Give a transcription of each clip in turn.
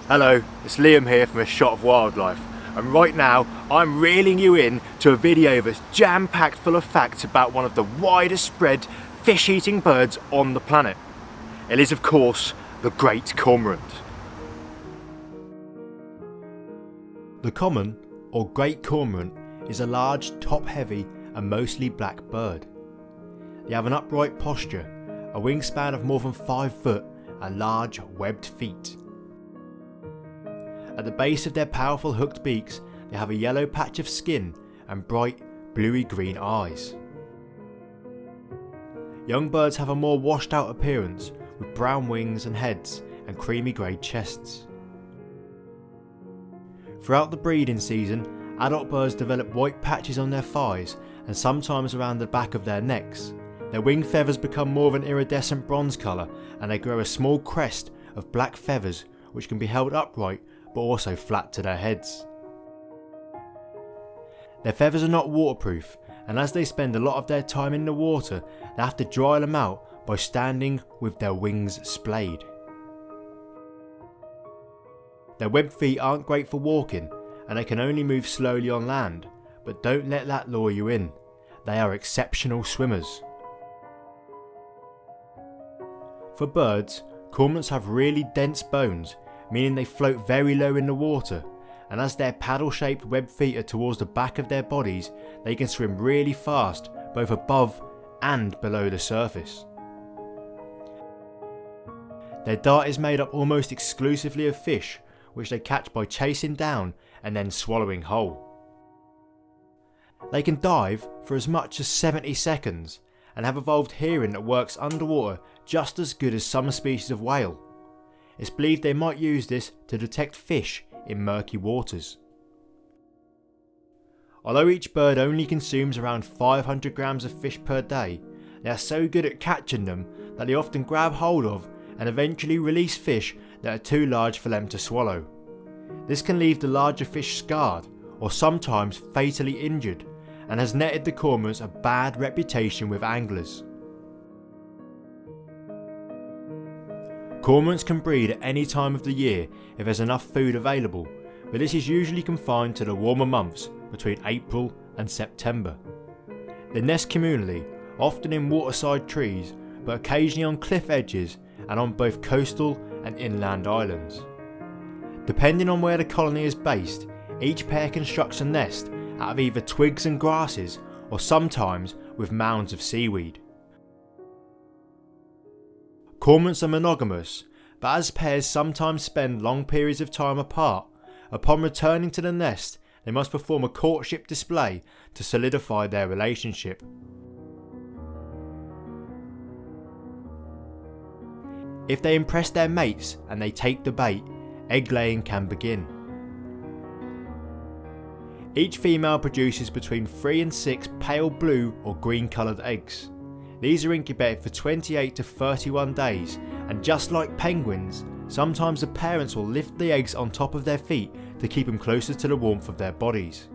Hello, it's Liam here from A Shot of Wildlife, and right now I'm reeling you in to a video that's jam-packed full of facts about one of the widest spread fish-eating birds on the planet. It is of course the great cormorant. The common or great cormorant is a large, top-heavy and mostly black bird. They have an upright posture, a wingspan of more than 5 foot and large webbed feet. At the base of their powerful hooked beaks, they have a yellow patch of skin and bright bluey green eyes. Young birds have a more washed out appearance with brown wings and heads and creamy grey chests. Throughout the breeding season, adult birds develop white patches on their thighs and sometimes around the back of their necks. Their wing feathers become more of an iridescent bronze colour and they grow a small crest of black feathers which can be held upright but also flat to their heads. Their feathers are not waterproof, and as they spend a lot of their time in the water, they have to dry them out by standing with their wings splayed. Their webbed feet aren't great for walking and they can only move slowly on land, but don't let that lure you in. They are exceptional swimmers. For birds, cormorants have really dense bones, meaning they float very low in the water, and as their paddle-shaped webbed feet are towards the back of their bodies, they can swim really fast both above and below the surface. Their diet is made up almost exclusively of fish, which they catch by chasing down and then swallowing whole. They can dive for as much as 70 seconds and have evolved hearing that works underwater just as good as some species of whale. It's believed they might use this to detect fish in murky waters. Although each bird only consumes around 500 grams of fish per day, they are so good at catching them that they often grab hold of and eventually release fish that are too large for them to swallow. This can leave the larger fish scarred or sometimes fatally injured, and has netted the cormorants a bad reputation with anglers. Cormorants can breed at any time of the year if there's enough food available, but this is usually confined to the warmer months between April and September. They nest communally, often in waterside trees, but occasionally on cliff edges and on both coastal and inland islands. Depending on where the colony is based, each pair constructs a nest out of either twigs and grasses or sometimes with mounds of seaweed. Cormorants are monogamous, but as pairs sometimes spend long periods of time apart, upon returning to the nest they must perform a courtship display to solidify their relationship. If they impress their mates and they take the bait, egg laying can begin. Each female produces between 3 and 6 pale blue or green coloured eggs. These are incubated for 28 to 31 days, and just like penguins, sometimes the parents will lift the eggs on top of their feet to keep them closer to the warmth of their bodies.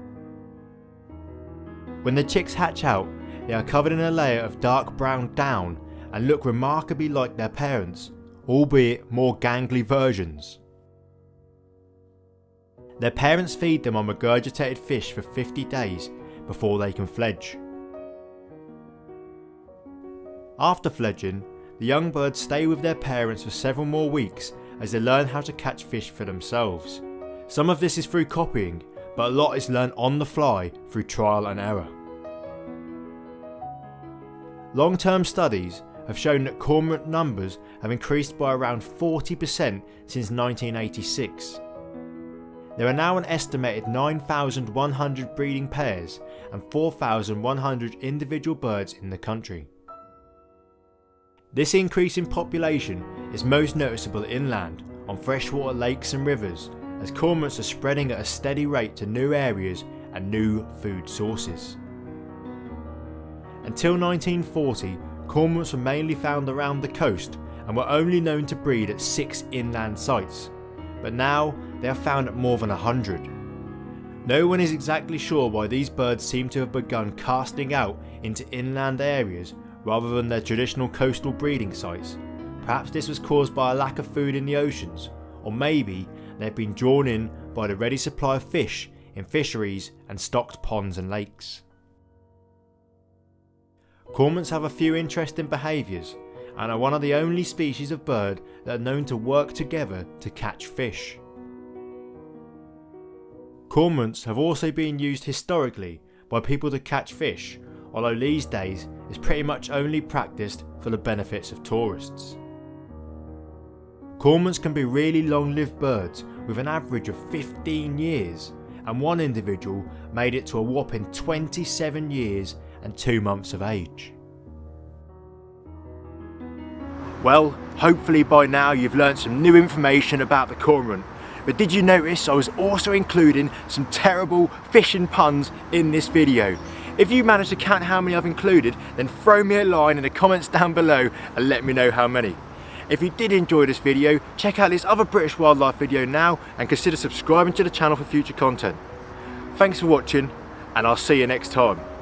When the chicks hatch out, they are covered in a layer of dark brown down and look remarkably like their parents, albeit more gangly versions. Their parents feed them on regurgitated fish for 50 days before they can fledge. After fledging, the young birds stay with their parents for several more weeks as they learn how to catch fish for themselves. Some of this is through copying, but a lot is learned on the fly through trial and error. Long-term studies have shown that cormorant numbers have increased by around 40% since 1986. There are now an estimated 9,100 breeding pairs and 4,100 individual birds in the country. This increase in population is most noticeable inland, on freshwater lakes and rivers, as cormorants are spreading at a steady rate to new areas and new food sources. Until 1940, cormorants were mainly found around the coast and were only known to breed at 6 inland sites, but now they are found at more than 100. No one is exactly sure why these birds seem to have begun casting out into inland areas rather than their traditional coastal breeding sites. Perhaps this was caused by a lack of food in the oceans, or maybe they've been drawn in by the ready supply of fish in fisheries and stocked ponds and lakes. Cormorants have a few interesting behaviours and are one of the only species of bird that are known to work together to catch fish. Cormorants have also been used historically by people to catch fish, although these days it's pretty much only practised for the benefits of tourists. Cormorants can be really long-lived birds with an average of 15 years, and one individual made it to a whopping 27 years and 2 months of age. Well, hopefully by now you've learned some new information about the cormorant. But did you notice I was also including some terrible fishing puns in this video? If you managed to count how many I've included, then throw me a line in the comments down below and let me know how many. If you did enjoy this video, check out this other British wildlife video now and consider subscribing to the channel for future content. Thanks for watching, and I'll see you next time.